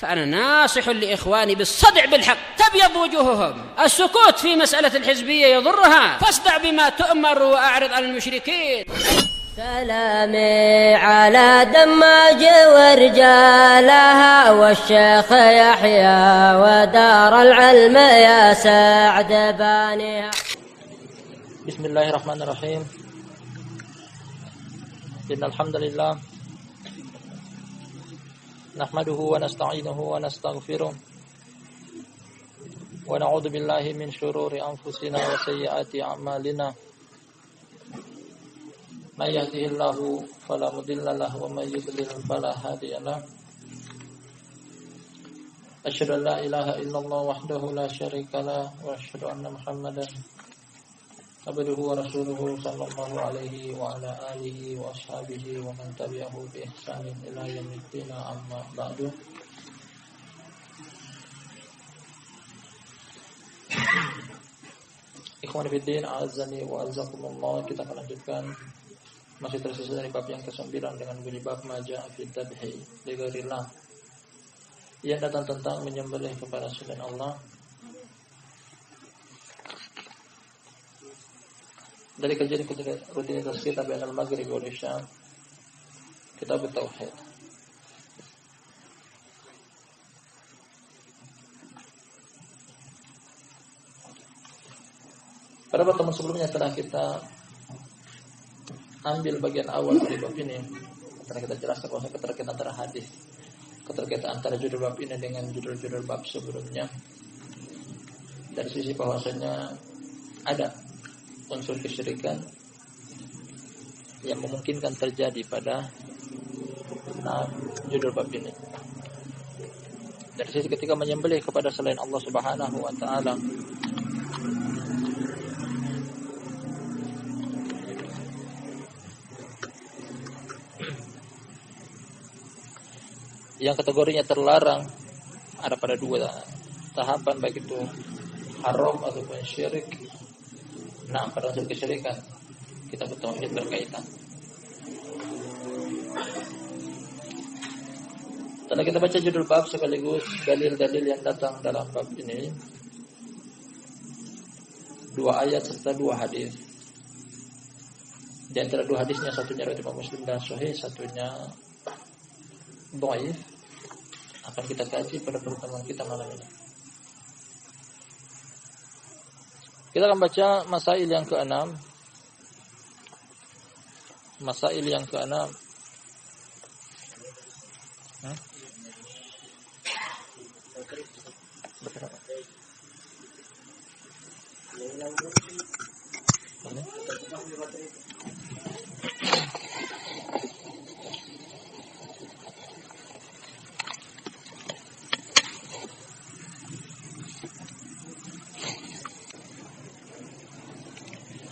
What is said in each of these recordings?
فأنا ناصح لإخواني بالصدع بالحق تبيض وجوههم. السكوت في مسألة الحزبية يضرها، فاصدع بما تؤمر وأعرض عن المشركين. سلامي على دماج ورجالها والشيخ يحيى ودار العلم يا سعد بانيها. بسم الله الرحمن الرحيم. إن الحمد لله نحمده ونستعينه ونستغفره ونعوذ بالله من شرور أنفسنا وسيئات أعمالنا. من يهده الله فلا مضل له ومن يضلل فلا هادي له. أشهد أن لا إله إلا الله وحده لا شريك له وأشهد أن محمدا عبده ورسوله صلى الله عليه وعلى آله وأصحابه ومن تبعه بإحسان إلى يوم الدين. أما بعد. Ikhwan fillah, a'azzani wa a'azzakumullah. Kita akan lanjutkan masih tersisa dari bab yang ke-9 dengan bunyi bab maja'a fi dzabhi li ghairillah, yang datang tentang menyembelih kepada selain Allah. Dari kajian rutinitas kita bainal maghrib wal isya, kitab tauhid. Pada pertemuan sebelumnya telah kita ambil bagian awal dari bab ini. Karena kita jelaskan bahwa keterkaitan antara hadis, keterkaitan antara judul bab ini dengan judul-judul bab sebelumnya. Dari sisi bahwasanya ada unsur kesyirikan yang memungkinkan terjadi pada judul bab ini. Dari sisi ketika menyembelih kepada selain Allah Subhanahu wa taala, yang kategorinya terlarang ada pada dua tahapan, baik itu haram ataupun syirik. Nah, pada unsur kesyirikan kita bertauhid berkaitan. Setelah kita baca judul bab sekaligus dalil-dalil yang datang dalam bab ini, 2 ayat serta 2 hadis. Di antara 2 hadisnya satunya riwayat Imam Muslim dan sahih, satunya dhaif. Akan kita kaji pada pertemuan kita malam ini. Kita akan baca masail yang ke-6. Masail yang ke-6.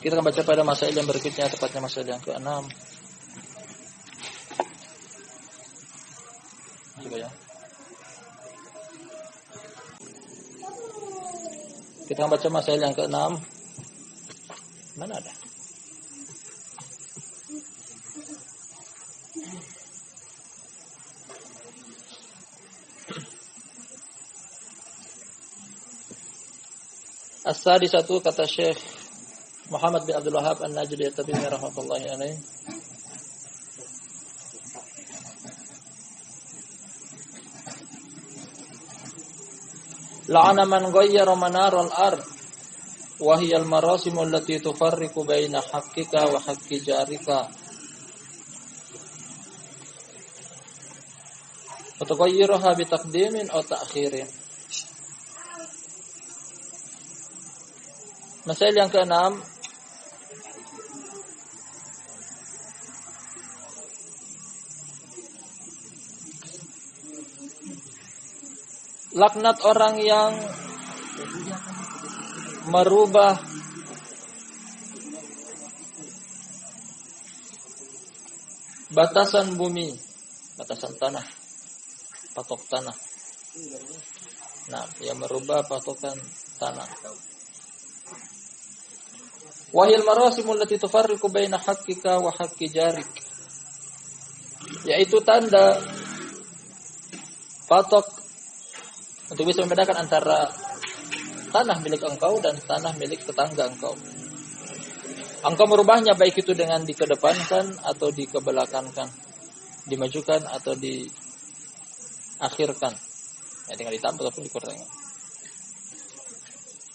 Kita akan baca pada masail yang berikutnya, tepatnya masail yang ke-6. Coba ya. Kita akan baca masail yang ke-6. Mana ada? As-sadisatu, kata Syekh Muhammad bin Abdul Wahhab An-Najdi at-Tamimi rahmatullahi alaih, la'ana man ghayyara manar al-ard wa hiya al-marasim allati tufarriqu baina haqqika wa haqqi jarika wa tughayyiruha bi taqdimin aw ta'khirin. Masail yang ke-6, laknat orang yang merubah batasan bumi, batasan tanah, patok tanah. Nah, yang merubah patokan tanah. Wahil marasimul lati tufarriqu baina haqqika wa haqqi jarik, yaitu tanda patok untuk bisa membedakan antara tanah milik engkau dan tanah milik tetangga engkau. Engkau merubahnya baik itu dengan dikedepankan atau dikebelakangkan, dimajukan atau diakhirkan. Ya, tinggal ditambah ataupun dikurangkan.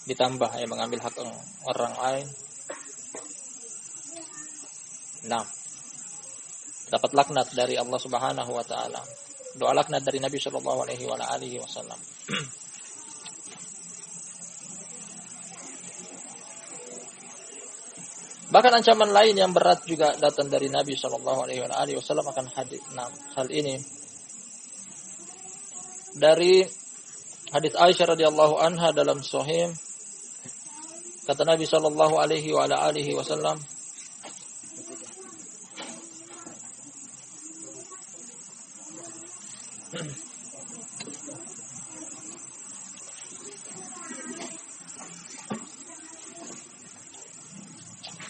Ditambah, ya, mengambil hak orang lain. Nah, dapat laknat dari Allah Subhanahu wa taala. Doa laknat dari Nabi sallallahu alaihi wasallam. Bahkan ancaman lain yang berat juga datang dari Nabi sallallahu alaihi wasallam akan hadis. Nah, hal ini dari hadis Aisyah radhiyallahu anha dalam Sahih, kata Nabi sallallahu alaihi wasallam,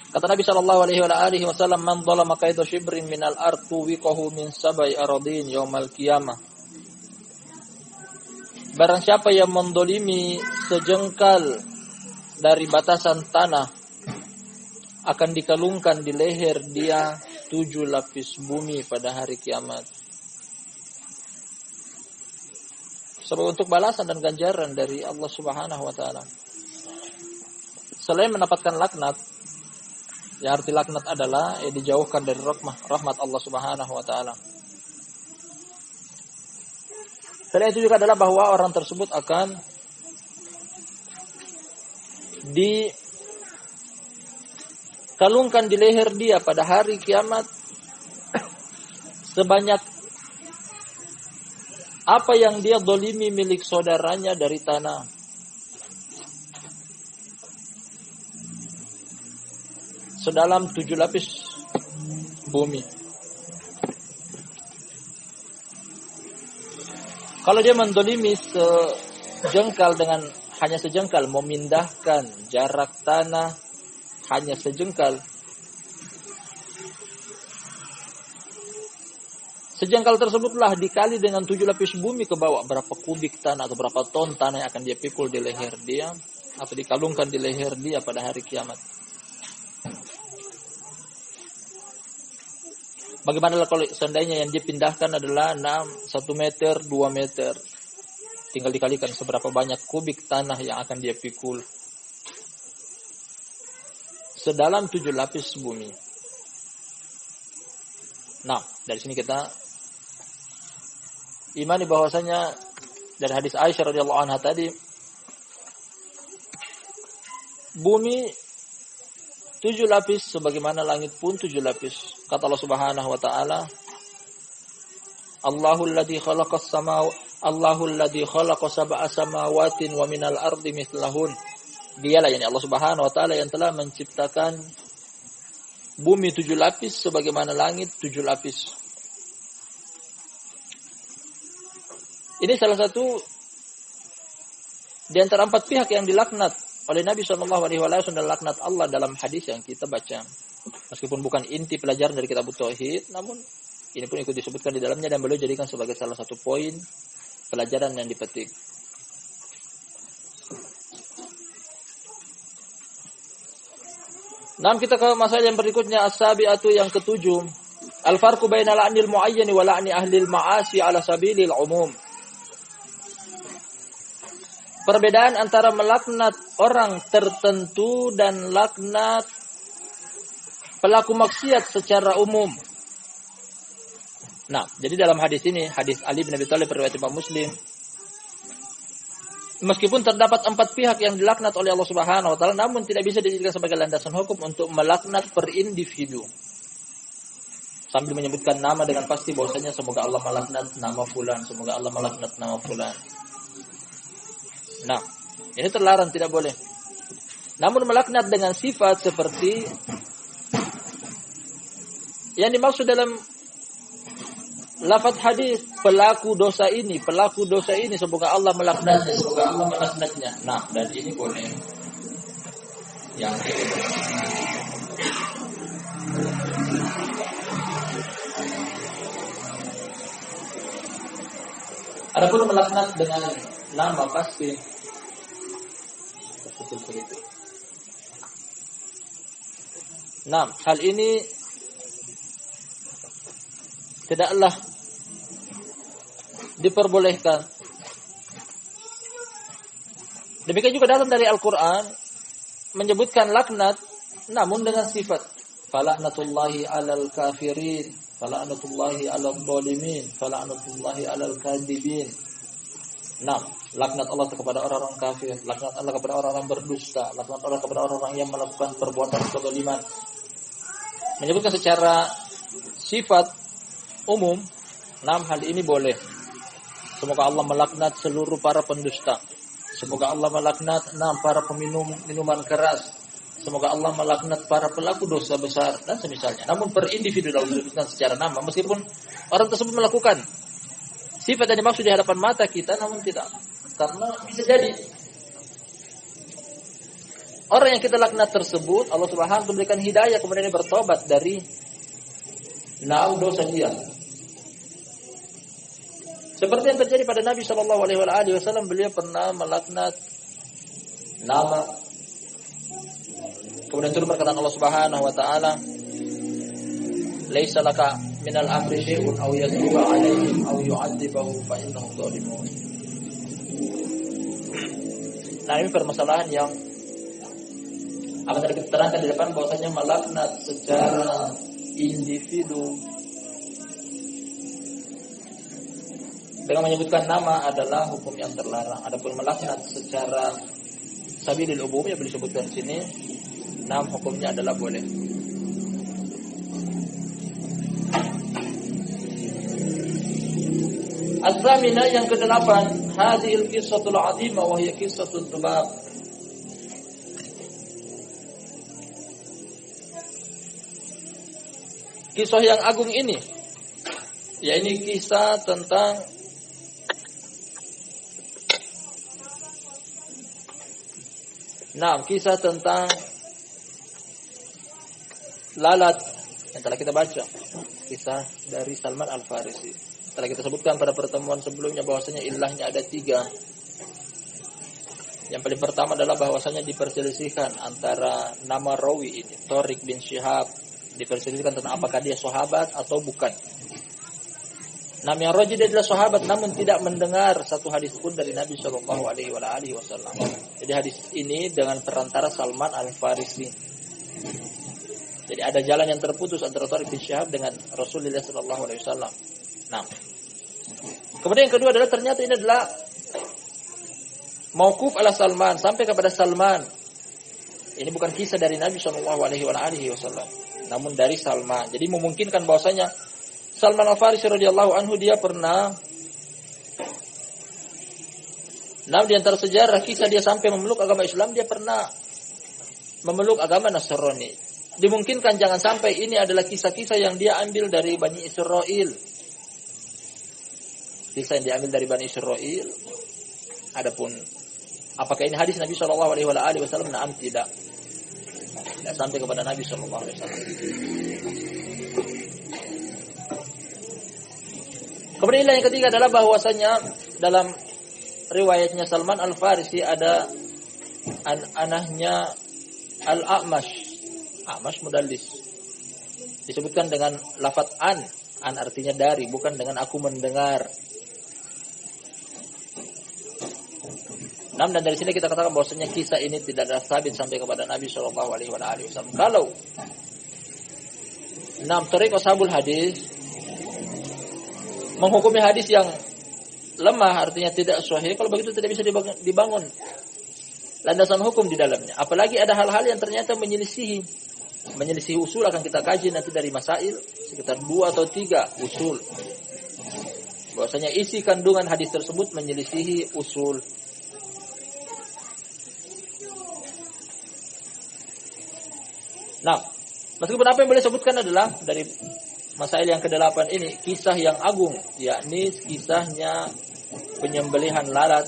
kata Nabi sallallahu alaihi wasallam, "Man dhalama kaidu shibrin minal ard tuwiqahu min sab'i aradin yaumal qiyamah." Barang siapa yang mendolimi sejengkal dari batasan tanah, akan dikalungkan di leher dia 7 lapis bumi pada hari kiamat. Sebab untuk balasan dan ganjaran dari Allah Subhanahu wa taala. Selain mendapatkan laknat, ya arti laknat adalah dijauhkan dari rahmat Allah Subhanahu wa taala. Selain itu juga adalah bahwa orang tersebut akan dikalungkan di leher dia pada hari kiamat sebanyak apa yang dia dolimi milik saudaranya dari tanah. Sedalam 7 lapis bumi. Kalau dia mendolimi sejengkal dengan hanya sejengkal, memindahkan jarak tanah hanya sejengkal. Sejengkal tersebutlah dikali dengan 7 lapis bumi ke bawah. Berapa kubik tanah atau berapa ton tanah yang akan dia pikul di leher dia atau dikalungkan di leher dia pada hari kiamat. Bagaimana kalau seandainya yang dipindahkan adalah 1 meter, 2 meter. Tinggal dikalikan seberapa banyak kubik tanah yang akan dia pikul. Sedalam 7 lapis bumi. Nah, dari sini kita imani bahwasanya dari hadis Aisyah radhiyallahu anha tadi, bumi 7 lapis sebagaimana langit pun 7 lapis. Kata Allah Subhanahu wa taala, Allahul ladzi khalaqas sab'a samawatin wa minal ardi mithlahun. Dialah yakni Allah Subhanahu wa taala yang telah menciptakan bumi 7 lapis sebagaimana langit 7 lapis. Ini salah satu di antara 4 pihak yang dilaknat oleh Nabi SAW dan laknat Allah dalam hadis yang kita baca. Meskipun bukan inti pelajaran dari kitab Tauhid, namun ini pun ikut disebutkan di dalamnya dan beliau jadikan sebagai salah satu poin pelajaran yang dipetik. Nah, kita ke masalah yang berikutnya, as-sabi'atu yang ke-7. Al-farqu baina la'nil mu'ayyani wa la'ni ahlil ma'asi ala sabilil umum. Perbedaan antara melaknat orang tertentu dan laknat pelaku maksiat secara umum. Nah, jadi dalam hadis ini, hadis Ali bin Abi Thalib riwayat Imam Muslim, meskipun terdapat 4 pihak yang dilaknat oleh Allah Subhanahu wa taala, namun tidak bisa dijadikan sebagai landasan hukum untuk melaknat per individu. Sambil menyebutkan nama dengan pasti bahwasanya semoga Allah melaknat nama fulan, semoga Allah melaknat nama fulan. Nah, ini terlarang, tidak boleh. Namun melaknat dengan sifat seperti yang dimaksud dalam lafaz hadis, pelaku dosa ini, semoga Allah melaknatnya, semoga Allah melaknatnya. Nah, dan ini boleh. Yang Adapun melaknat dengan nama pasti begitu. Nah, hal ini tidaklah diperbolehkan. Demikian juga datang dari Al-Quran menyebutkan laknat namun dengan sifat fala'natullahi 'alal kafirin, fala'natullahi 'alal zalimin, fala'natullahi 'alal kadzibin. Nah, laknat Allah kepada orang-orang kafir, laknat Allah kepada orang-orang berdusta, laknat Allah kepada orang-orang yang melakukan perbuatan kezaliman. Menyebutkan secara sifat umum, nah hal ini boleh. Semoga Allah melaknat seluruh para pendusta. Semoga Allah melaknat para peminum minuman keras. Semoga Allah melaknat para pelaku dosa besar dan semisalnya. Namun per individu dalam disebutkan secara nama, meskipun orang tersebut melakukan sifat yang dimaksud di hadapan mata kita, namun tidak. Karena bisa jadi orang yang kita laknat tersebut, Allah Subhanahu wa taala memberikan hidayah kemudian dia bertobat dari dosa dia. Seperti yang terjadi pada Nabi Shallallahu Alaihi Wasallam, beliau pernah melaknat nama. Kemudian turun perkataan Allah Subhanahu Wa Taala, "Laisa laka minal amri syai'un aw yatuba 'alaihim aw yu'adzibahum fa innahum dzalimun." Nah, ini permasalahan yang akan kita terangkan di depan, bahwasanya melaknat secara individu dengan menyebutkan nama adalah hukum yang terlarang. Adapun melaknat secara sabilil umum yang disebutkan di sini, hukumnya adalah boleh. Az-zamina yang ke-8, hadhil qissatul 'azimah wa hiya qissatul dzubab. Kisah yang agung ini, yaitu kisah tentang kisah tentang lalat yang telah kita baca, kisah dari Salman Al-Farisi. Telah kita sebutkan pada pertemuan sebelumnya bahwasanya ilahnya ada 3. Yang paling pertama adalah bahwasanya diperselisihkan antara nama rawi ini, Thariq bin Syihab, diperselisihkan tentang apakah dia sahabat atau bukan. Yang rajih dia adalah sahabat, namun tidak mendengar satu hadis pun dari Nabi Shallallahu Alaihi Wasallam. Jadi hadis ini dengan perantara Salman Al-Farisi. Jadi ada jalan yang terputus antara Thariq bin Syihab dengan Rasulullah Shallallahu Alaihi Wasallam. Kemudian yang kedua adalah ternyata ini adalah mauquf ala Salman, sampai kepada Salman. Ini bukan kisah dari Nabi Shallallahu Alaihi Wasallam, namun dari Salman. Jadi memungkinkan bahwasanya Salman Al-Farisi radhiyallahu anhu dia pernah, di antara sejarah kisah dia sampai memeluk agama Islam, dia pernah memeluk agama Nasrani. Dimungkinkan jangan sampai ini adalah kisah-kisah yang dia ambil dari Bani Israel. Kisah yang diambil dari Bani Israel. Adapun apakah ini hadis Nabi Shallallahu Alaihi Wasallam? Tidak. Tidak sampai kepada Nabi Shallallahu Alaihi Wasallam. Kemudian yang ketiga adalah bahwasanya dalam riwayatnya Salman Al-Farisi ada anahnya Al-A'mash. A'mash mudallis. Disebutkan dengan lafaz an artinya dari, bukan dengan aku mendengar. Dan dari sini kita katakan bahwasanya kisah ini tidak ada sabit sampai kepada Nabi Shallallahu Alaihi Wasallam. Kalau tariq ashabul hadis menghukumi hadis yang lemah, artinya tidak sahih, kalau begitu tidak bisa dibangun landasan hukum di dalamnya. Apalagi ada hal-hal yang ternyata menyelisihi usul, akan kita kaji nanti dari masail sekitar 2 atau 3 usul. Bahwasanya isi kandungan hadis tersebut menyelisihi usul. Meskipun apa yang boleh sebutkan adalah dari masail yang ke-8 ini, kisah yang agung, yakni kisahnya penyembelihan lalat.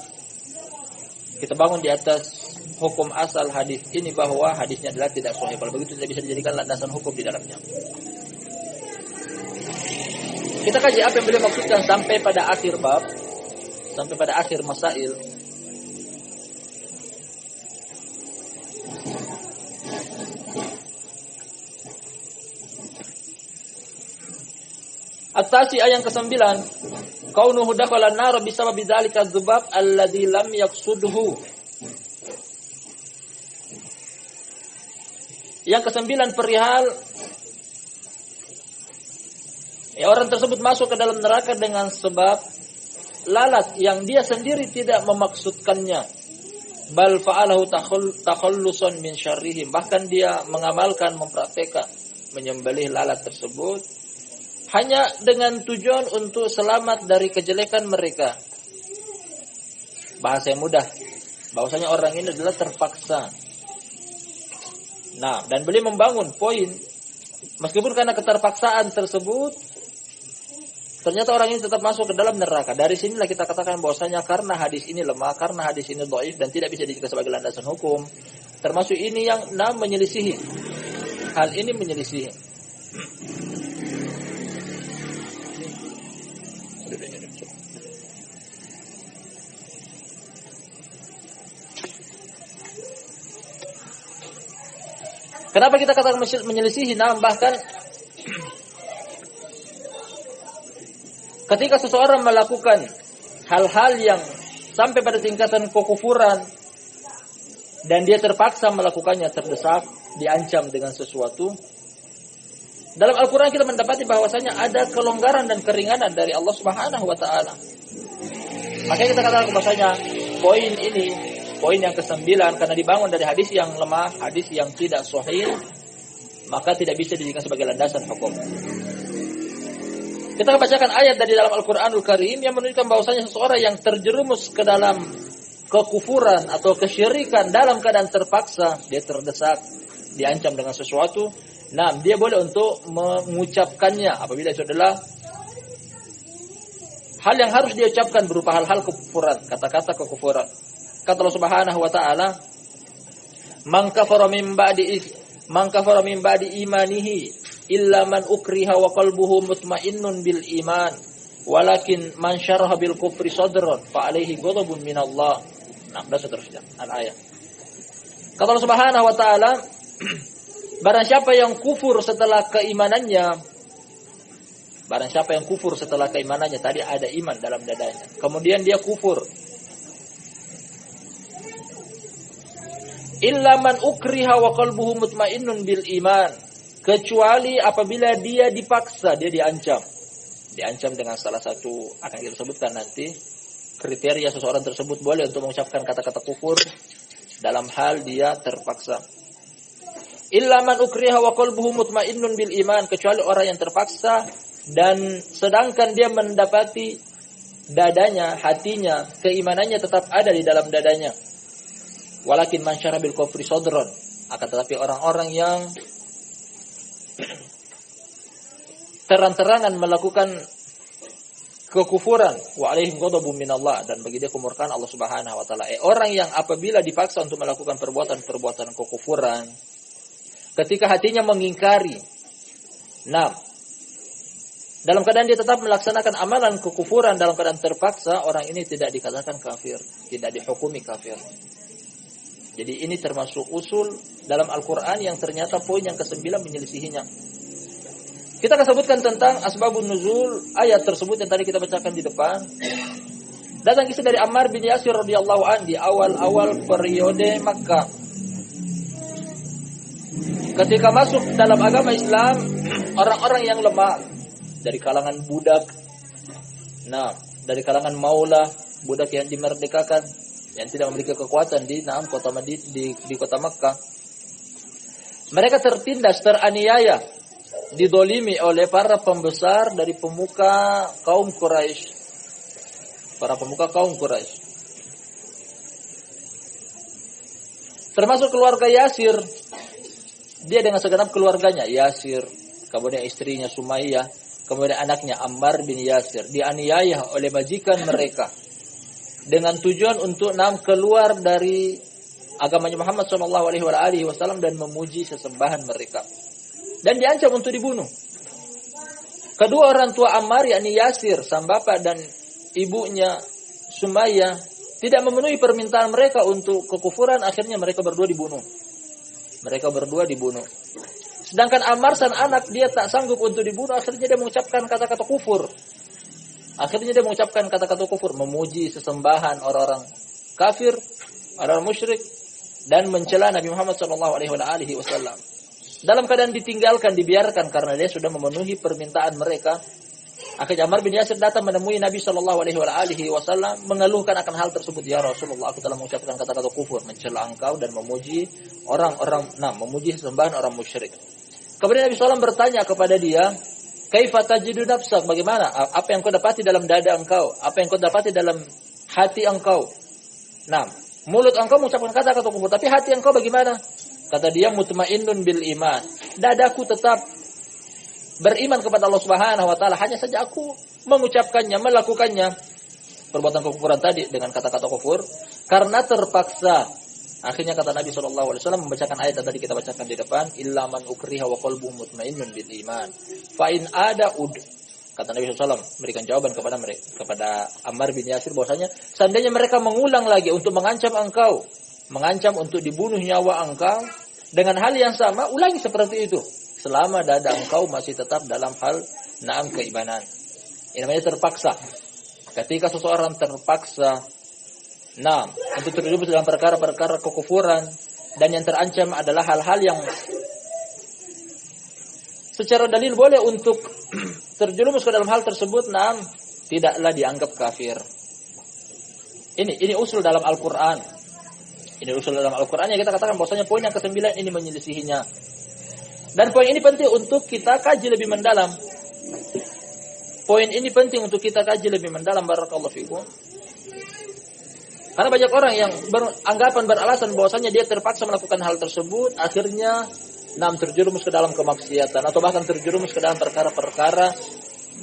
Kita bangun di atas hukum asal hadis ini bahwa hadisnya adalah tidak sahih. Kalau begitu tidak bisa dijadikan landasan hukum di dalamnya. Kita kaji apa yang beliau maksudkan sampai pada akhir bab. sampai pada akhir masail. At-tasi ayat ke-9, kaunuhu dakhala an-nar bisabab dzalika dzubab alladzi lam yaqsudhu. Yang ke-9 perihal orang tersebut masuk ke dalam neraka dengan sebab lalat yang dia sendiri tidak memaksudkannya. Bal fa'alahu takhallusan min syarrihim. Bahkan dia mengamalkan, mempraktekkan menyembelih lalat tersebut hanya dengan tujuan untuk selamat dari kejelekan mereka. Bahasa yang mudah, bahwasanya orang ini adalah terpaksa. Nah, dan beliau membangun poin, meskipun karena keterpaksaan tersebut, ternyata orang ini tetap masuk ke dalam neraka. Dari sinilah kita katakan bahwasanya karena hadis ini lemah, karena hadis ini dhaif dan tidak bisa dijadikan sebagai landasan hukum. Termasuk ini yang menyelisihi. Hal ini menyelisihi. Kenapa kita katakan menyelisihi? Nah, bahkan ketika seseorang melakukan hal-hal yang sampai pada tingkatan kekufuran dan dia terpaksa melakukannya, terdesak, diancam dengan sesuatu, dalam Al-Quran kita mendapati bahwasanya ada kelonggaran dan keringanan dari Allah Subhanahu wa taala. Makanya kita katakan bahwasanya poin ini, poin yang ke-9, karena dibangun dari hadis yang lemah, hadis yang tidak sahih, maka tidak bisa dijadikan sebagai landasan hukum. Kita bacakan ayat dari dalam Al-Quranul Karim yang menunjukkan bahwasanya seseorang yang terjerumus ke dalam kekufuran atau kesyirikan dalam keadaan terpaksa, dia terdesak, diancam dengan sesuatu, nah dia boleh untuk mengucapkannya apabila itu adalah hal yang harus dia ucapkan berupa hal-hal kekufuran, kata-kata kekufuran. Kata Allah Subhanahu wa taala, "Man kafara min ba'di imanihi illa man ukriha wa qalbuhu mutmainnun bil iman, walakin man syaraha bil kufri sadran fa alaihi ghadabun minallah." Nah, dan seterusnya al-ayat. Kata Allah Subhanahu wa taala, barang siapa yang kufur setelah keimanannya, tadi ada iman dalam dadanya, kemudian dia kufur. Illa man ukriha wa qalbuhu mutmainnun bil iman, kecuali apabila dia dipaksa, dia diancam dengan salah satu akan kita sebutkan nanti kriteria seseorang tersebut boleh untuk mengucapkan kata-kata kufur dalam hal dia terpaksa. Illa man ukriha wa qalbuhu mutmainnun bil iman, kecuali orang yang terpaksa dan sedangkan dia mendapati dadanya, hatinya, keimanannya tetap ada di dalam dadanya. Walakin man syara bil kufri sadran, akan tetapi orang-orang yang terang-terangan melakukan kekufuran, wa alaihim ghadabun minallah, dan bagi dia kemurkaan Allah Subhanahu wa taala. Orang yang apabila dipaksa untuk melakukan perbuatan-perbuatan kekufuran, ketika hatinya mengingkari, nah, dalam keadaan dia tetap melaksanakan amalan kekufuran dalam keadaan terpaksa, orang ini tidak dikatakan kafir, tidak dihukumi kafir. Jadi ini termasuk usul dalam Al-Quran yang ternyata poin yang ke-9 menyelisihinya. Kita akan sebutkan tentang asbabun nuzul ayat tersebut yang tadi kita bacakan di depan. Datang kisah dari Ammar bin Yasir radhiyallahu anhu di awal-awal periode Makkah. Ketika masuk dalam agama Islam, orang-orang yang lemah dari kalangan budak, nah, dari kalangan maula, budak yang dimerdekakan, yang tidak memiliki kekuatan di kota Makkah. Mereka tertindas, teraniaya, didolimi oleh para pembesar dari pemuka kaum Quraisy. Termasuk keluarga Yasir. Dia dengan segenap keluarganya, Yasir, kemudian istrinya Sumayyah, kemudian anaknya Ammar bin Yasir, dianiaya oleh majikan mereka dengan tujuan untuk keluar dari agamanya Muhammad SAW dan memuji sesembahan mereka, dan diancam untuk dibunuh. Kedua orang tua Ammar, yakni Yasir sang bapak dan ibunya Sumayyah tidak memenuhi permintaan mereka untuk kekufuran, akhirnya mereka berdua dibunuh. Sedangkan Ammar sang anak dia tak sanggup untuk dibunuh, akhirnya dia mengucapkan kata-kata kufur. Memuji sesembahan orang-orang kafir, orang musyrik, dan mencela Nabi Muhammad SAW. Dalam keadaan ditinggalkan, dibiarkan karena dia sudah memenuhi permintaan mereka. Akhirnya Ammar bin Yasir datang menemui Nabi SAW, mengeluhkan akan hal tersebut. Ya Rasulullah, aku telah mengucapkan kata-kata kufur, mencela engkau dan memuji memuji sesembahan orang musyrik. Kemudian Nabi SAW bertanya kepada dia, kaifa tajidu nafsak, bagaimana? Apa yang kau dapati dalam dada engkau? Apa yang kau dapati dalam hati engkau? Mulut engkau mengucapkan kata-kata kufur, tapi hati engkau bagaimana? Kata dia, mutmainnun bil iman. Dadaku tetap beriman kepada Allah Subhanahu wa taala, hanya saja aku mengucapkannya, melakukannya perbuatan kekufuran tadi dengan kata-kata kufur karena terpaksa. Akhirnya kata Nabi SAW membacakan ayat yang tadi kita bacakan di depan, illa man ukriha wa qalbuhu mutmainnun bil iman. Fa in ada kata Nabi SAW memberikan jawaban kepada Ammar bin Yasir bahwasanya seandainya mereka mengulang lagi untuk mengancam engkau, mengancam untuk dibunuh nyawa engkau dengan hal yang sama, ulangi seperti itu. Selama dada engkau masih tetap dalam hal keimanan. Ini namanya terpaksa. Ketika seseorang terpaksa untuk terjerumus dalam perkara-perkara kekufuran dan yang terancam adalah hal-hal yang secara dalil boleh untuk terjerumus ke dalam hal tersebut, tidaklah dianggap kafir. Ini usul dalam Al-Qur'an. Ini usul dalam Al-Qur'an yang kita katakan bahwasanya poin yang ke-9 ini menyelisihinya. Dan poin ini penting untuk kita kaji lebih mendalam. Barakallahu fikum. Karena banyak orang yang beralasan bahwasanya dia terpaksa melakukan hal tersebut, akhirnya terjerumus ke dalam kemaksiatan atau bahkan terjerumus ke dalam perkara-perkara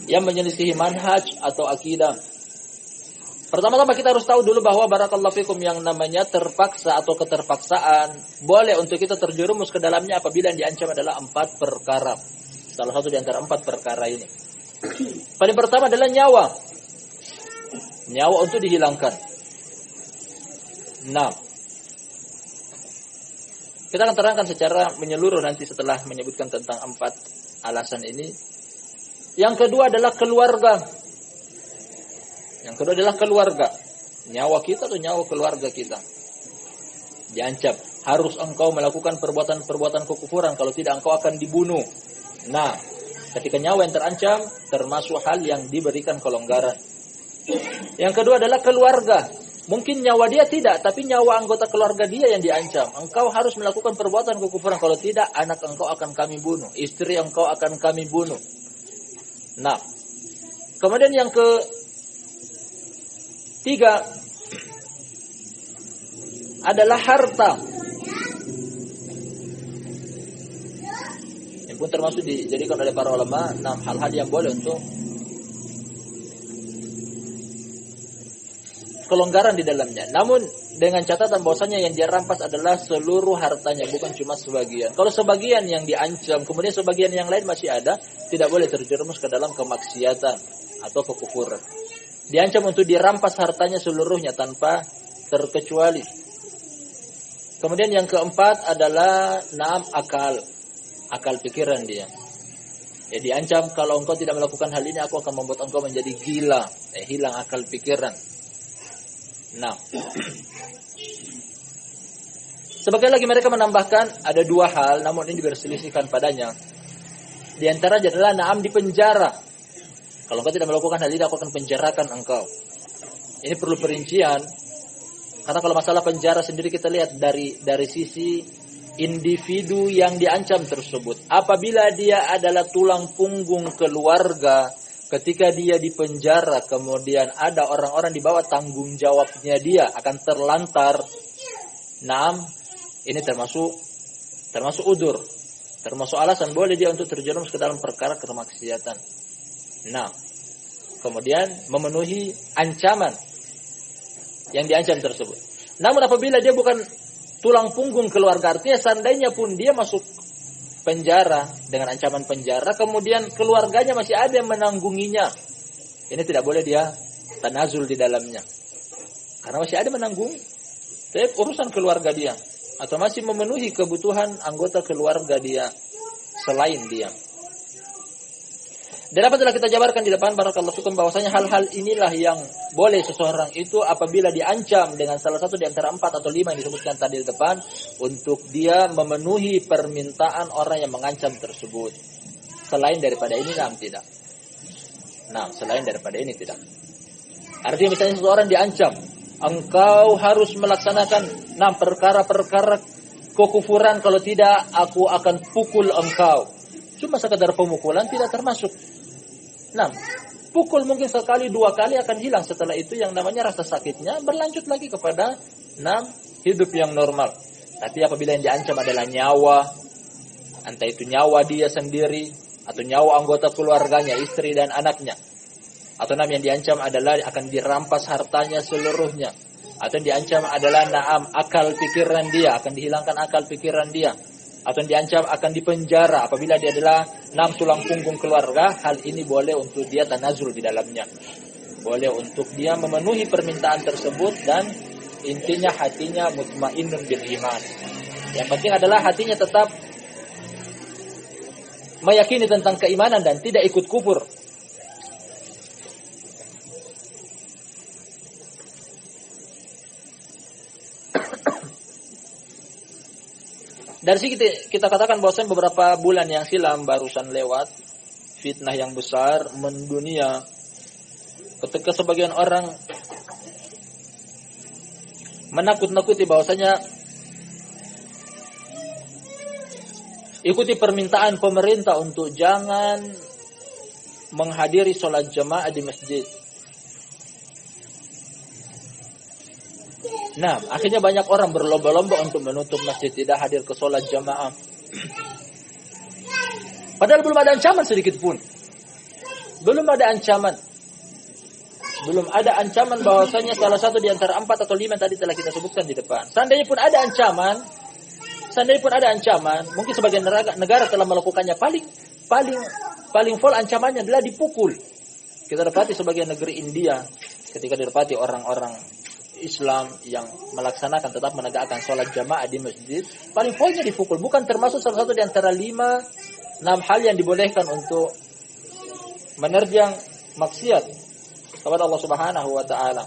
yang menyelisihi manhaj atau akidah. Pertama-tama kita harus tahu dulu bahwa barakallahu fikum yang namanya terpaksa atau keterpaksaan boleh untuk kita terjerumus ke dalamnya apabila yang diancam adalah 4 perkara. Salah satu di antara 4 perkara ini. Paling pertama adalah nyawa. Nyawa untuk dihilangkan. Kita akan terangkan secara menyeluruh nanti setelah menyebutkan tentang 4 alasan ini. Yang kedua adalah keluarga. Nyawa kita atau nyawa keluarga kita diancam. Harus engkau melakukan perbuatan-perbuatan kekufuran, kalau tidak engkau akan dibunuh. Ketika nyawa yang terancam termasuk hal yang diberikan kelonggaran. Yang kedua adalah keluarga. Mungkin nyawa dia tidak, tapi nyawa anggota keluarga dia yang diancam. Engkau harus melakukan perbuatan kekufuran, kalau tidak anak engkau akan kami bunuh, istri engkau akan kami bunuh. Kemudian yang ketiga adalah harta. Ini pun termasuk dijadikan oleh para ulama 6 hal-hal yang boleh untuk kelonggaran di dalamnya. Namun dengan catatan bahwasanya yang dia rampas adalah seluruh hartanya, bukan cuma sebagian. Kalau sebagian yang diancam, kemudian sebagian yang lain masih ada, tidak boleh terjerumus ke dalam kemaksiatan atau kekufuran. Diancam untuk dirampas hartanya seluruhnya tanpa terkecuali. Kemudian yang keempat adalah akal pikiran dia. Ya, diancam kalau engkau tidak melakukan hal ini, aku akan membuat engkau menjadi gila, hilang akal pikiran. Sebagian lagi mereka menambahkan ada 2 hal, namun ini berselisihkan padanya. Di antara adalah dipenjara. Kalau engkau tidak melakukan hal ini, aku akan penjarakan engkau. Ini perlu perincian. Karena kalau masalah penjara sendiri kita lihat dari sisi individu yang diancam tersebut. Apabila dia adalah tulang punggung keluarga, ketika dia dipenjara, kemudian ada orang-orang di bawah tanggung jawabnya dia akan terlantar. Ini termasuk udzur. Termasuk alasan boleh dia untuk terjerumus ke dalam perkara kemaksiatan. Kemudian memenuhi ancaman yang diancam tersebut. Namun apabila dia bukan tulang punggung keluarga, artinya seandainya pun dia masuk penjara dengan ancaman penjara, kemudian keluarganya masih ada yang menanggunginya, ini tidak boleh dia tanazul di dalamnya. Karena masih ada menanggung urusan keluarga dia. Atau masih memenuhi kebutuhan anggota keluarga dia selain dia. Dan apa telah kita jabarkan di depan barakallahu fikum bahwasanya hal-hal inilah yang boleh seseorang itu apabila diancam dengan salah satu di antara 4 atau 5 yang disebutkan tadi di depan untuk dia memenuhi permintaan orang yang mengancam tersebut. Selain daripada ini tidak. Nah, selain daripada ini tidak. Artinya misalnya seseorang diancam, engkau harus melaksanakan 6 perkara-perkara kekufuran, kalau tidak aku akan pukul engkau. Cuma sekadar pemukulan tidak termasuk. Nah, pukul mungkin sekali 2 kali akan hilang. Setelah itu yang namanya rasa sakitnya berlanjut lagi kepada hidup yang normal. Tapi apabila yang diancam adalah nyawa, entah itu nyawa dia sendiri atau nyawa anggota keluarganya, istri dan anaknya, atau yang diancam adalah akan dirampas hartanya seluruhnya, atau yang diancam adalah akal pikiran dia, akan dihilangkan akal pikiran dia, atau yang diancam akan dipenjara apabila dia adalah tulang punggung keluarga, hal ini boleh untuk dia tanazul di dalamnya. Boleh untuk dia memenuhi permintaan tersebut dan intinya hatinya mutmainnun bil iman. Yang penting adalah hatinya tetap meyakini tentang keimanan dan tidak ikut kufur. Dari sini kita katakan bahwasanya beberapa bulan yang silam barusan lewat fitnah yang besar mendunia ketika sebagian orang menakut-nakuti bahwasanya ikuti permintaan pemerintah untuk jangan menghadiri sholat jamaah di masjid. Nah, akhirnya banyak orang berlomba-lomba untuk menutup masjid, tidak hadir ke sholat jamaah. Padahal belum ada ancaman sedikit pun. Belum ada ancaman. Belum ada ancaman bahwasanya salah satu di antara 4 atau 5 yang tadi telah kita sebutkan di depan. Seandainya pun ada ancaman, mungkin sebagian negara telah melakukannya. Paling full ancamannya adalah dipukul. Kita dapati sebagian negeri India, ketika didapati orang-orang Islam yang melaksanakan tetap menegakkan sholat jamaah di masjid, paling poinnya dipukul. Bukan termasuk salah satu di antara 5-6 hal yang dibolehkan untuk menerjang maksiat kepada Allah Subhanahu wa taala.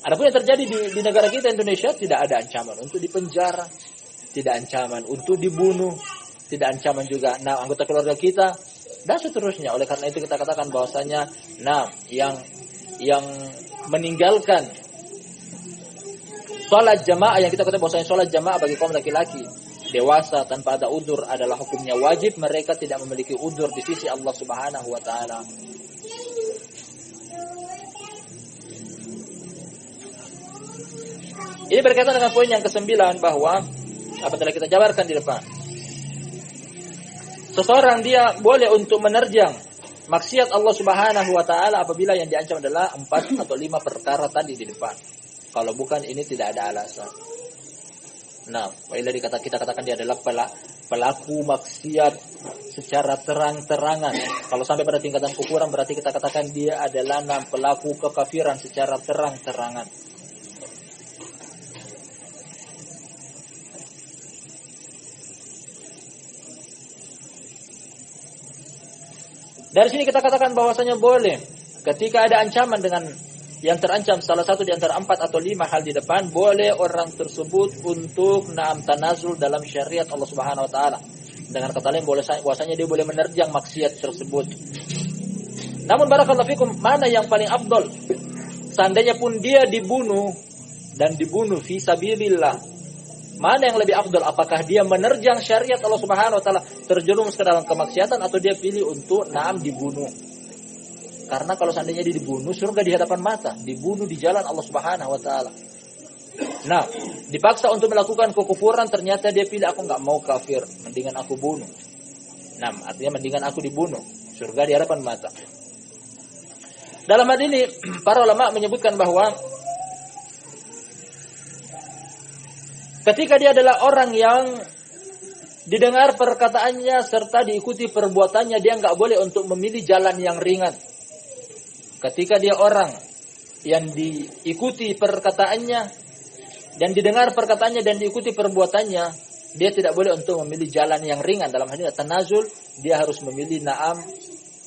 Adapun yang terjadi di negara kita Indonesia, tidak ada ancaman untuk dipenjara, tidak ancaman untuk dibunuh, tidak ancaman juga anggota keluarga kita dan seterusnya. Oleh karena itu kita katakan bahwasanya yang meninggalkan sholat jamaah, yang kita katakan bahwasanya sholat jamaah bagi kaum laki-laki dewasa tanpa ada udzur adalah hukumnya wajib. Mereka tidak memiliki udzur di sisi Allah Subhanahu wa taala. Ini berkaitan dengan poin yang ke-9 bahwa apa telah kita jabarkan di depan. Seseorang dia boleh untuk menerjang maksiat Allah Subhanahu wa taala apabila yang diancam adalah 4 atau 5 perkara tadi di depan. Kalau bukan ini tidak ada alasan. Nah, kita katakan dia adalah pelaku maksiat secara terang-terangan. Kalau sampai pada tingkatan kufuran berarti kita katakan dia adalah pelaku kekafiran secara terang-terangan. Dari sini kita katakan bahwasanya boleh ketika ada ancaman dengan yang terancam salah satu di antara 4 atau 5 hal di depan, boleh orang tersebut untuk tanazul dalam syariat Allah Subhanahu wa taala. Dengan kata lain bahwasanya dia boleh menerjang maksiat tersebut. Namun barakallahu fikum, mana yang paling afdal? Seandainya pun dia dibunuh dan dibunuh fi sabilillah, mana yang lebih afdal? Apakah dia menerjang syariat Allah Subhanahu wa taala, terjerumus ke dalam kemaksiatan, atau dia pilih untuk dibunuh? Karena kalau seandainya dia dibunuh, surga di hadapan mata, dibunuh di jalan Allah Subhanahu wa taala. Nah, dipaksa untuk melakukan kekufuran, ternyata dia pilih aku enggak mau kafir, mendingan aku bunuh. Nah, artinya mendingan aku dibunuh, surga di hadapan mata. Dalam hal ini para ulama menyebutkan bahwa ketika dia adalah orang yang didengar perkataannya serta diikuti perbuatannya, dia enggak boleh untuk memilih jalan yang ringan. Ketika dia orang yang diikuti perkataannya dan didengar perkataannya dan diikuti perbuatannya, dia tidak boleh untuk memilih jalan yang ringan dalam hal ini tanazul. Dia harus memilih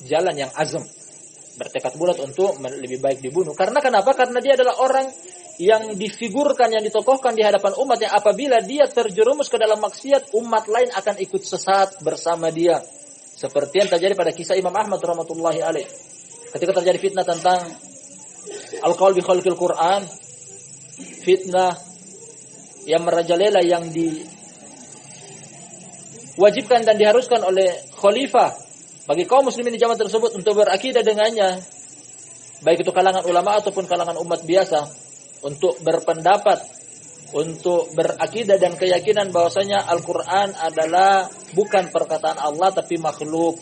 jalan yang azam, bertekad bulat untuk lebih baik dibunuh. Karena kenapa? Karena dia adalah orang yang difigurkan, yang ditokohkan di hadapan umat, yang apabila dia terjerumus ke dalam maksiat, umat lain akan ikut sesat bersama dia. Seperti yang terjadi pada kisah Imam Ahmad rahmatullahi alaih. Ketika terjadi fitnah tentang al-qaul bi khalqil Quran, fitnah yang merajalela yang diwajibkan dan diharuskan oleh khalifah bagi kaum muslimin di zaman tersebut untuk berakidah dengannya, baik itu kalangan ulama ataupun kalangan umat biasa, untuk berpendapat, untuk berakidah dan keyakinan bahwasanya Al-Quran adalah bukan perkataan Allah tapi makhluk.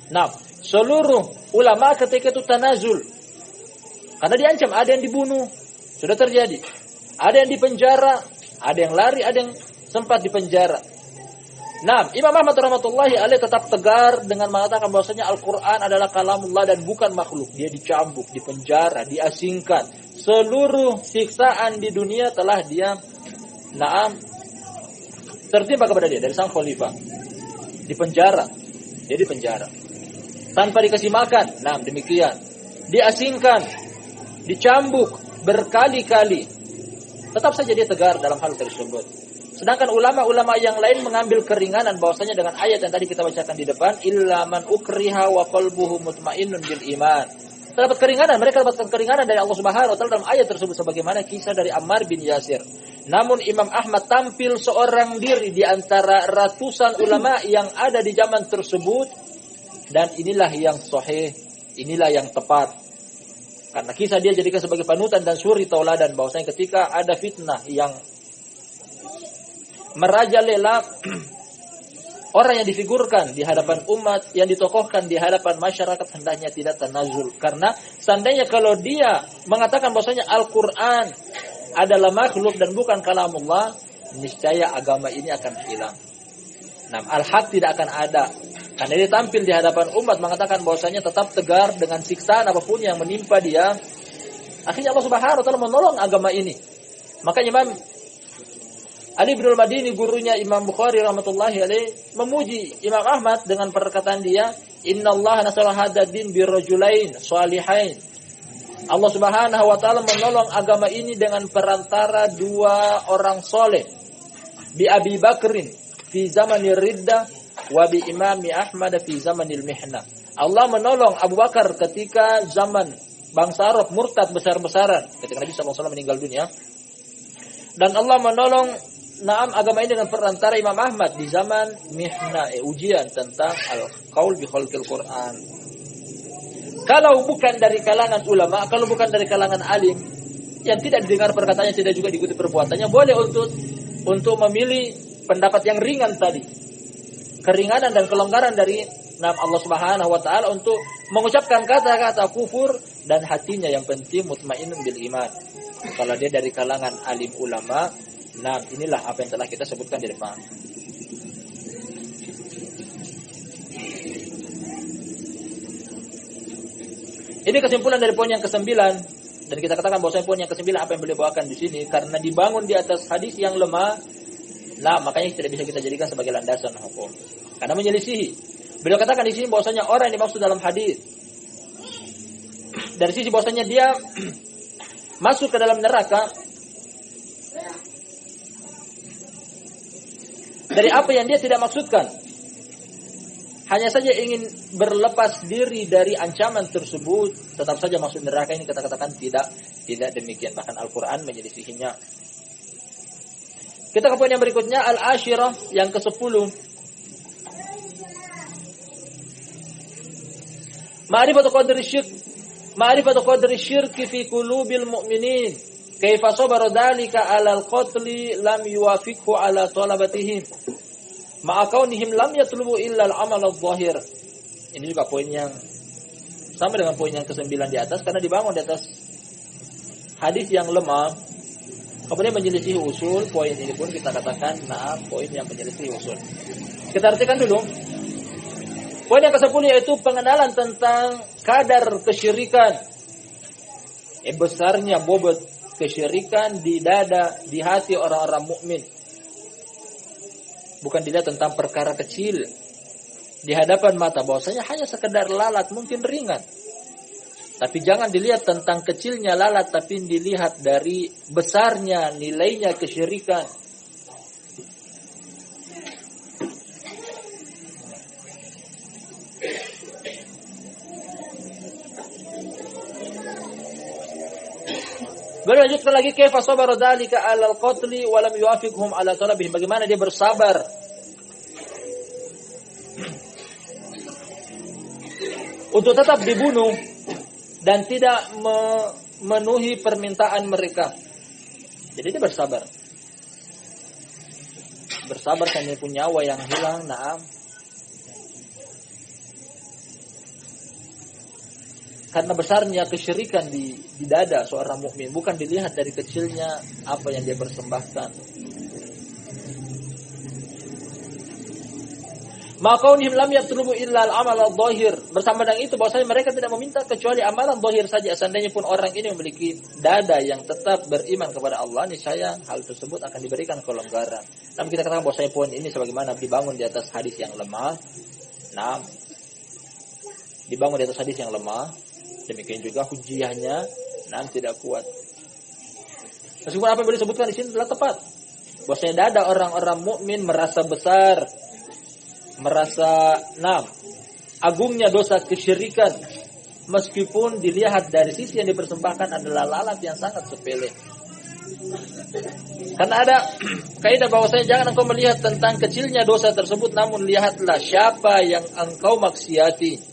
Nah, seluruh ulama ketika itu tanazul, karena diancam, ada yang dibunuh, sudah terjadi, ada yang dipenjara, ada yang lari, ada yang sempat dipenjara. Nah, Imam Ahmad rahmatullahi alaih tetap tegar dengan mengatakan bahwasanya Al-Quran adalah kalamullah dan bukan makhluk. Dia dicambuk, dipenjara, diasingkan. Seluruh siksaan di dunia telah dia tertimpa kepada dia dari sang khalifah. Dipenjara. Dia dipenjara. Tanpa dikasih makan. Nah, demikian. Diasingkan. Dicambuk berkali-kali. Tetap saja dia tegar dalam hal tersebut. Sedangkan ulama-ulama yang lain mengambil keringanan bahwasanya dengan ayat yang tadi kita bacakan di depan, illa man ukriha wa qalbuhu mutmainnun bil iman. Terdapat keringanan, mereka dapatkan keringanan dari Allah Subhanahu wa taala dalam ayat tersebut sebagaimana kisah dari Ammar bin Yasir. Namun Imam Ahmad tampil seorang diri di antara ratusan ulama yang ada di zaman tersebut, dan inilah yang sahih, inilah yang tepat. Karena kisah dia jadikan sebagai panutan dan suri tauladan bahwasanya ketika ada fitnah yang merajalela, orang yang difigurkan di hadapan umat, yang ditokohkan di hadapan masyarakat, hendaknya tidak tanazul. Karena seandainya kalau dia mengatakan bahwasanya Al-Quran adalah makhluk dan bukan kalamullah, niscaya agama ini akan hilang. Nah, al-haq tidak akan ada. Karena dia tampil di hadapan umat mengatakan bahwasanya tetap tegar dengan siksaan apapun yang menimpa dia. Akhirnya Allah Subhanahu wa taala menolong agama ini. Maka Imam Ali bin al-Madini, gurunya Imam Bukhari rahmatullahi alaih, memuji Imam Ahmad dengan perkataan dia, innallaha nasara hadzal din birrajulain shalihain. Allah Subhanahu wa taala menolong agama ini dengan perantara dua orang soleh. Bi Abi Bakrin fi zamanir riddah wa bi Imam Ahmad fi zamanil mihnah. Allah menolong Abu Bakar ketika zaman bangsa Arab murtad besar-besaran, ketika Nabi sallallahu alaihi wasallam meninggal dunia. Dan Allah menolong agama ini dengan perantara Imam Ahmad di zaman mihna, ujian tentang al-qaul bi khalqil Quran. Kalau bukan dari kalangan ulama, kalau bukan dari kalangan alim yang tidak didengar perkataannya, tidak juga diikuti perbuatannya, boleh untuk memilih pendapat yang ringan tadi. Keringanan dan kelonggaran dari Allah Subhanahu wa taala untuk mengucapkan kata-kata kufur dan hatinya yang penting mutmainnun bil iman. Kalau dia dari kalangan alim ulama, nah, inilah apa yang telah kita sebutkan di depan. Ini kesimpulan dari poin yang ke-9, dan kita katakan bahwa poin yang ke-9 apa yang beliau bawakan di sini karena dibangun di atas hadis yang lemah. Nah, makanya tidak bisa kita jadikan sebagai landasan hukum. Karena menyelisihi. Beliau katakan di sini bahwasanya orang yang dimaksud dalam hadis dari sisi bahwasanya dia masuk ke dalam neraka dari apa yang dia tidak maksudkan. Hanya saja ingin berlepas diri dari ancaman tersebut, tetap saja masuk neraka. Ini kita katakan tidak demikian. Bahkan Al-Quran menyelisihinya. Kita ke poin yang berikutnya, Al-Ashirah yang ke-10. Ma'rifatu qadri syirki fi qulubil mu'minin. Kaifa sabara dzalika 'alal qatli lam yuwafiqhu 'ala talabatihim. Ma'a kaunihim lam yatlubu illa al-amal adh-dhahir. Ini juga poin yang sama dengan poin yang ke-9 di atas karena dibangun di atas hadis yang lemah. Kemudian menyelisih usul, poin ini pun kita katakan poin yang menyelisih usul. Kita artikan dulu. Poin yang ke-10 yaitu pengenalan tentang kadar kesyirikan. Besarnya bobot kesyirikan di dada, di hati orang-orang mukmin. Bukan dilihat tentang perkara kecil di hadapan mata, bahwasanya hanya sekedar lalat mungkin ringan. Tapi jangan dilihat tentang kecilnya lalat, tapi dilihat dari besarnya nilainya kesyirikan. Berlanjutkan lagi, kaifa sabara dzalika 'ala al-qatli wa lam yuwafiqhum 'ala talabihim. Bagaimana dia bersabar untuk tetap dibunuh dan tidak memenuhi permintaan mereka. Jadi dia bersabar. Bersabar karena punya nyawa yang hilang, na'am. Karena besarnya kesyirikan di dada seorang mukmin, bukan dilihat dari kecilnya apa yang dia persembahkan. Maqaunihim lam yatlubu illa al-amal adh-dhahir. Bersama dengan itu bahwasanya mereka tidak meminta kecuali amalan zahir saja. Seandainya pun orang ini memiliki dada yang tetap beriman kepada Allah, niscaya hal tersebut akan diberikan kelonggaran. Namun kita katakan bahwasanya poin ini sebagaimana dibangun di atas hadis yang lemah. Nah, dibangun di atas hadis yang lemah. Demikian juga hujjahnya tidak kuat. Meskipun apa yang boleh disebutkan di sini adalah tepat. Bahwasanya dada orang-orang mukmin merasa besar, merasa agungnya dosa kesyirikan, meskipun dilihat dari sisi yang dipersembahkan adalah lalat yang sangat sepele. Karena ada kaidah bahwasanya jangan engkau melihat tentang kecilnya dosa tersebut, namun lihatlah siapa yang engkau maksiati.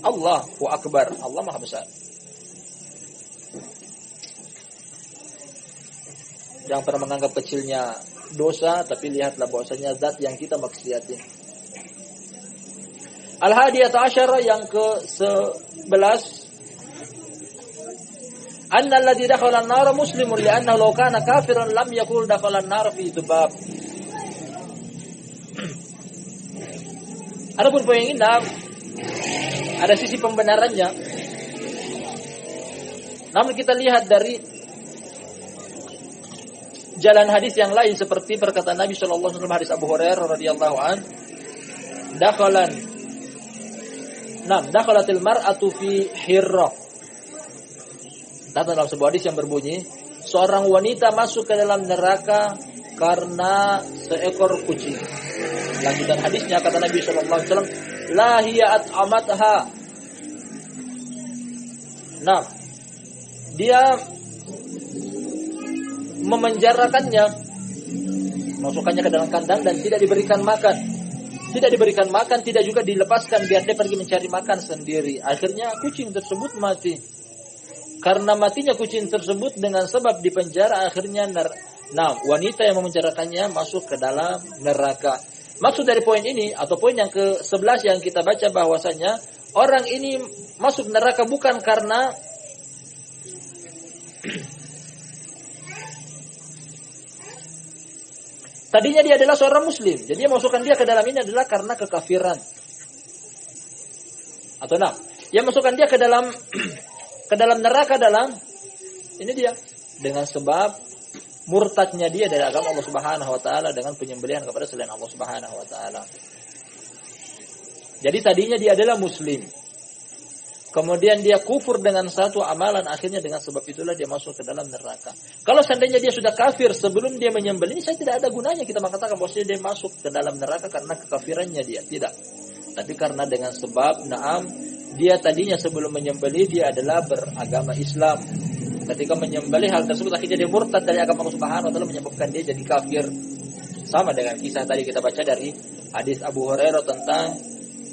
Allahu Akbar, Allah Maha Besar. Jangan pernah menganggap kecilnya dosa, tapi lihatlah bahwasanya zat yang kita maksiati. Al-hadiyata asyara yang ke-11, anna alladhi dakhala an-nar muslimun li'annahu law kana kafiran lam yakul dakhala an-nar fi dzubab. Adapun poin ini ada sisi pembenarannya. Namun kita lihat dari jalan hadis yang lain seperti perkataan Nabi sallallahu alaihi wasallam hadis Abu Hurairah radhiyallahu an, dakhalatil mar'atu fi hirrah. Datang dalam sebuah hadis yang berbunyi, seorang wanita masuk ke dalam neraka karena seekor kucing. Lanjutan hadisnya kata Nabi sallallahu alaihi wasallam, la hiya at'amatha. Dia memenjarakannya, masukkannya ke dalam kandang dan tidak diberikan makan. Tidak diberikan makan, tidak juga dilepaskan biar dia pergi mencari makan sendiri. Akhirnya kucing tersebut mati. Karena matinya kucing tersebut dengan sebab dipenjara, akhirnya wanita yang memenjarakannya masuk ke dalam neraka. Maksud dari poin ini atau poin yang ke-11 yang kita baca bahwasanya orang ini masuk neraka bukan karena tadinya dia adalah seorang muslim. Jadi yang masukkan dia ke dalam ini adalah karena kekafiran. Atau yang masukkan dia ke dalam neraka ini dia dengan sebab murtadnya dia dari agama Allah Subhanahu wa taala dengan penyembelihan kepada selain Allah Subhanahu wa taala. Jadi tadinya dia adalah muslim. Kemudian dia kufur dengan satu amalan, akhirnya dengan sebab itulah dia masuk ke dalam neraka. Kalau seandainya dia sudah kafir sebelum dia menyembelih, saya tidak ada gunanya kita mengatakan bahwa dia masuk ke dalam neraka karena kekafirannya dia, tidak. Tapi karena dengan sebab dia tadinya sebelum menyembelih dia adalah beragama Islam. Ketika menyembelih hal tersebut akhirnya dia murtad dari agama Allah Subhanahu wa taala, menyebabkan dia jadi kafir. Sama dengan kisah tadi kita baca dari hadis Abu Hurairah tentang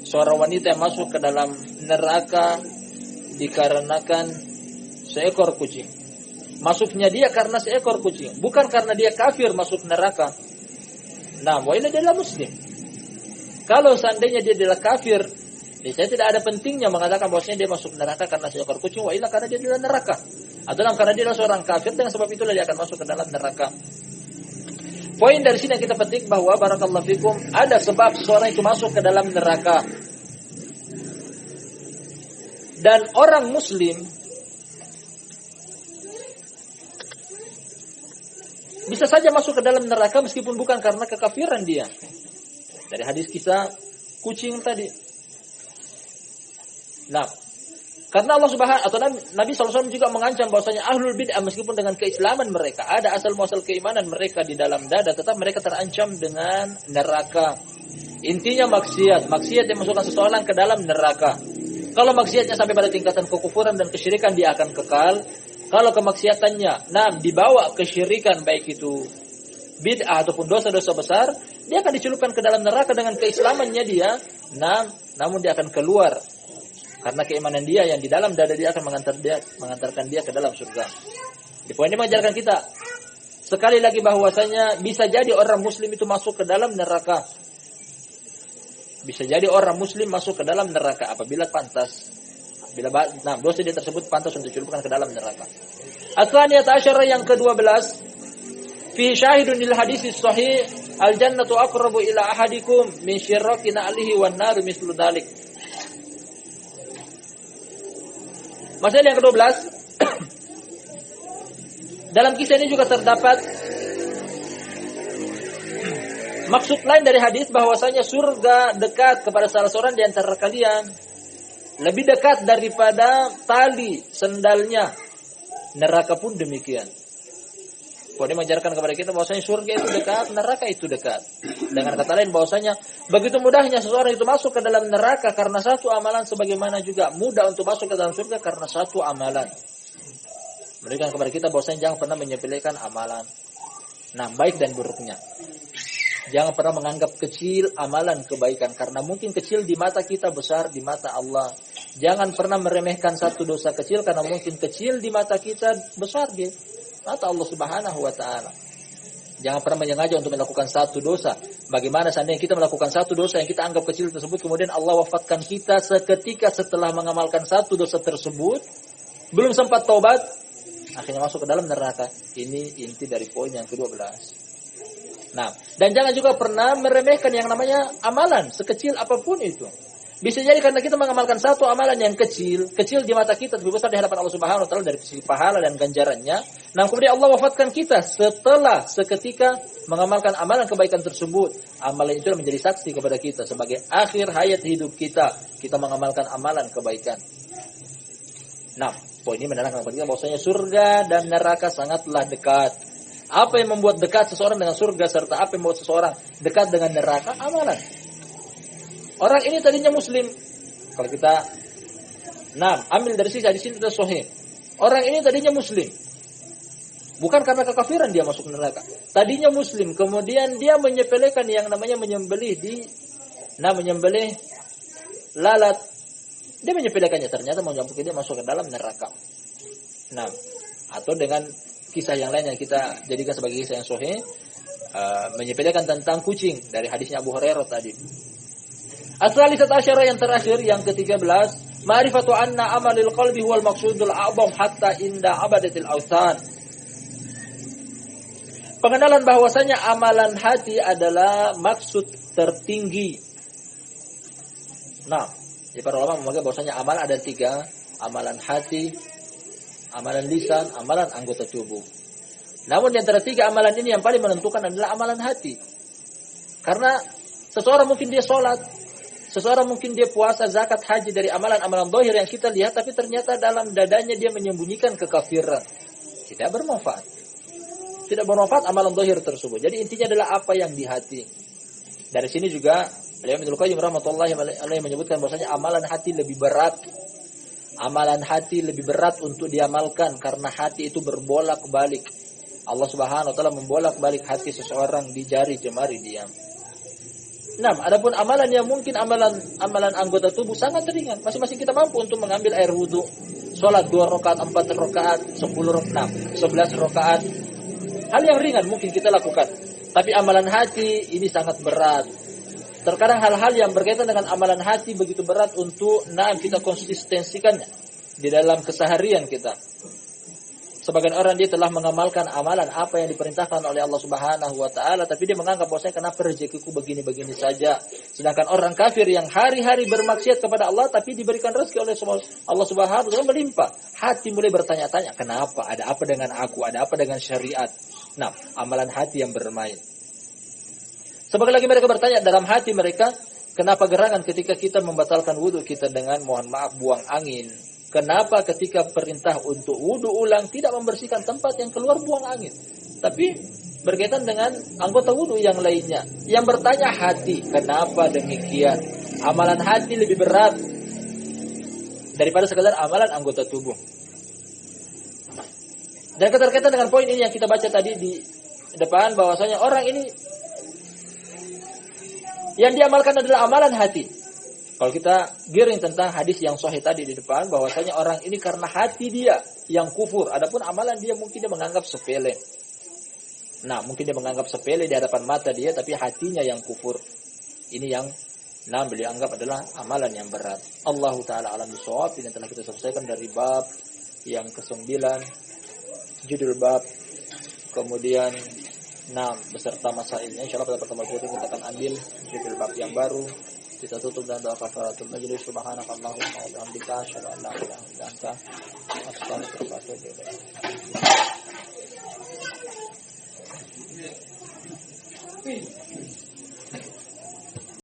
seorang wanita yang masuk ke dalam neraka dikarenakan seekor kucing. Masuknya dia karena seekor kucing, bukan karena dia kafir masuk neraka. Walaupun dia adalah muslim. Kalau seandainya dia adalah kafir, saya tidak ada pentingnya mengatakan bahwasanya dia masuk neraka karena seekor kucing, wailah karena dia adalah neraka. Atau karena dia adalah seorang kafir, dengan sebab itulah dia akan masuk ke dalam neraka. Poin dari sini yang kita petik bahwa barakallahu fikum ada sebab seorang itu masuk ke dalam neraka. Dan orang muslim bisa saja masuk ke dalam neraka meskipun bukan karena kekafiran dia. Dari hadis kisah kucing tadi. Nah, karena Allah Subhanahu atau Nabi SAW juga mengancam bahwasanya ahlul bid'ah meskipun dengan keislaman mereka, ada asal muasal keimanan mereka di dalam dada, tetap mereka terancam dengan neraka. Intinya maksiat yang memasukkan seseorang ke dalam neraka. Kalau maksiatnya sampai pada tingkatan kekufuran dan kesyirikan, dia akan kekal. Kalau kemaksiatannya dibawa kesyirikan, baik itu bid'ah ataupun dosa-dosa besar, dia akan dicelupkan ke dalam neraka. Dengan keislamannya dia, namun dia akan keluar karena keimanan dia yang di dalam dada dia akan mengantarkan dia ke dalam surga. Di poin ini mengajarkan kita sekali lagi bahwasanya bisa jadi orang muslim itu masuk ke dalam neraka. Bisa jadi orang muslim masuk ke dalam neraka apabila pantas. Dosa dia tersebut pantas untuk dicelupkan ke dalam neraka. Atsaniyat asyara yang ke-12, fi syahidun lil hadis sahih, al jannatu aqrabu ila ahadikum min syirraki na'lihi wan naru mislu dzalik. Masalah yang ke-12, dalam kisah ini juga terdapat maksud lain dari hadis bahwasanya surga dekat kepada salah seorang di antara kalian, lebih dekat daripada tali sendalnya. Neraka pun demikian. Ini mengajarkan kepada kita bahwasanya surga itu dekat, neraka itu dekat. Dengan kata lain bahwasanya begitu mudahnya seseorang itu masuk ke dalam neraka karena satu amalan, sebagaimana juga mudah untuk masuk ke dalam surga karena satu amalan. Memberikan kepada kita bahwasanya jangan pernah menyepelekan amalan. Baik dan buruknya. Jangan pernah menganggap kecil amalan kebaikan karena mungkin kecil di mata kita, besar di mata Allah. Jangan pernah meremehkan satu dosa kecil karena mungkin kecil di mata kita, besar di mata Allah Subhanahu wa taala. Jangan pernah menyengaja untuk melakukan satu dosa. Bagaimana seandainya kita melakukan satu dosa yang kita anggap kecil tersebut, kemudian Allah wafatkan kita seketika setelah mengamalkan satu dosa tersebut, belum sempat taubat, akhirnya masuk ke dalam neraka. Ini inti dari poin yang ke-12. Dan jangan juga pernah meremehkan yang namanya amalan, sekecil apapun itu. Bisa jadi karena kita mengamalkan satu amalan yang kecil di mata kita, tapi besar di hadapan Allah Subhanahu wa taala dari sisi pahala dan ganjarannya. Kemudian Allah wafatkan kita setelah seketika mengamalkan amalan kebaikan tersebut. Amalan itu menjadi saksi kepada kita sebagai akhir hayat hidup kita. Kita mengamalkan amalan kebaikan. Poin ini menerangkan kepada kita bahwasanya surga dan neraka sangatlah dekat. Apa yang membuat dekat seseorang dengan surga serta apa yang membuat seseorang dekat dengan neraka? Amalan. Orang ini tadinya muslim. Kalau kita ambil dari sisi hadis ini sudah sahih. Orang ini tadinya muslim. Bukan karena kekafiran dia masuk neraka. Tadinya muslim, kemudian dia menyepelekan yang namanya menyembelih menyembelih lalat. Dia menyepelekannya, ternyata mencampuri dia masuk ke dalam neraka. Atau dengan kisah yang lain yang kita jadikan sebagai kisah yang sahih, menyepelekan tentang kucing dari hadisnya Abu Hurairah tadi. As-salisat asyara yang terakhir yang ke-13, ma'rifatu anna amalil qalbi huwal maqsudul a'zam hatta inda abadatil awthan. Pengenalan bahwasanya amalan hati adalah maksud tertinggi. Jadi para ulama memakai bahwasanya amalan ada 3, amalan hati, amalan lisan, amalan anggota tubuh. Namun di antara 3 amalan ini yang paling menentukan adalah amalan hati. Karena seseorang mungkin dia sholat, seseorang mungkin dia puasa, zakat, haji dari amalan-amalan zahir yang kita lihat, tapi ternyata dalam dadanya dia menyembunyikan kekafiran. Tidak bermanfaat. Tidak bermanfaat amalan zahir tersebut. Jadi intinya adalah apa yang di hati. Dari sini juga Imam Ibnu Qayyim rahmatullahi alaihi menyebutkan bahwasanya amalan hati lebih berat. Amalan hati lebih berat untuk diamalkan karena hati itu berbolak-balik. Allah Subhanahu wa taala membolak-balik hati seseorang di jari jemari dia. Adapun amalan yang mungkin amalan anggota tubuh sangat ringan. Masing-masing kita mampu untuk mengambil air wudu, salat 2 rakaat, 4 rakaat, 10 rakaat, 11 rakaat. Hal yang ringan mungkin kita lakukan. Tapi amalan hati ini sangat berat. Terkadang hal-hal yang berkaitan dengan amalan hati begitu berat untuk kita konsistensikannya di dalam keseharian kita. Sebagian orang dia telah mengamalkan amalan apa yang diperintahkan oleh Allah Subhanahu wa taala, tapi dia menganggap bahwasanya kenapa rezekiku begini-begini saja. Sedangkan orang kafir yang hari-hari bermaksiat kepada Allah tapi diberikan rezeki oleh Allah Subhanahu wa taala melimpah. Hati mulai bertanya-tanya, kenapa? Ada apa dengan aku? Ada apa dengan syariat? Nah, amalan hati yang bermain. Sebagai lagi mereka bertanya dalam hati mereka, kenapa gerangan ketika kita membatalkan wudhu kita dengan mohon maaf buang angin? Kenapa ketika perintah untuk wudhu ulang tidak membersihkan tempat yang keluar buang angin? Tapi berkaitan dengan anggota wudhu yang lainnya. Yang bertanya hati, kenapa demikian? Amalan hati lebih berat daripada sekadar amalan anggota tubuh. Dan keterkaitan dengan poin ini yang kita baca tadi di depan, bahwasanya orang ini yang diamalkan adalah amalan hati. Kalau kita giring tentang hadis yang sahih tadi di depan, bahwasanya orang ini karena hati dia yang kufur, adapun amalan dia mungkin dia menganggap sepele. Nah, mungkin dia menganggap sepele di hadapan mata dia, tapi hatinya yang kufur. Ini yang beliau anggap adalah amalan yang berat. Allah Ta'ala alam bisawab. Ini telah kita selesaikan dari bab yang ke-9, judul bab, kemudian 6 beserta masailnya. Insyaallah pada pertemuan berikutnya kita akan ambil judul bab yang baru. Kita tutup dengan doa kafaratul majlis. Subhanakallahumma wa bihamdika asyhadu an la ilaha illa anta astaghfiruka wa atubu ilaik.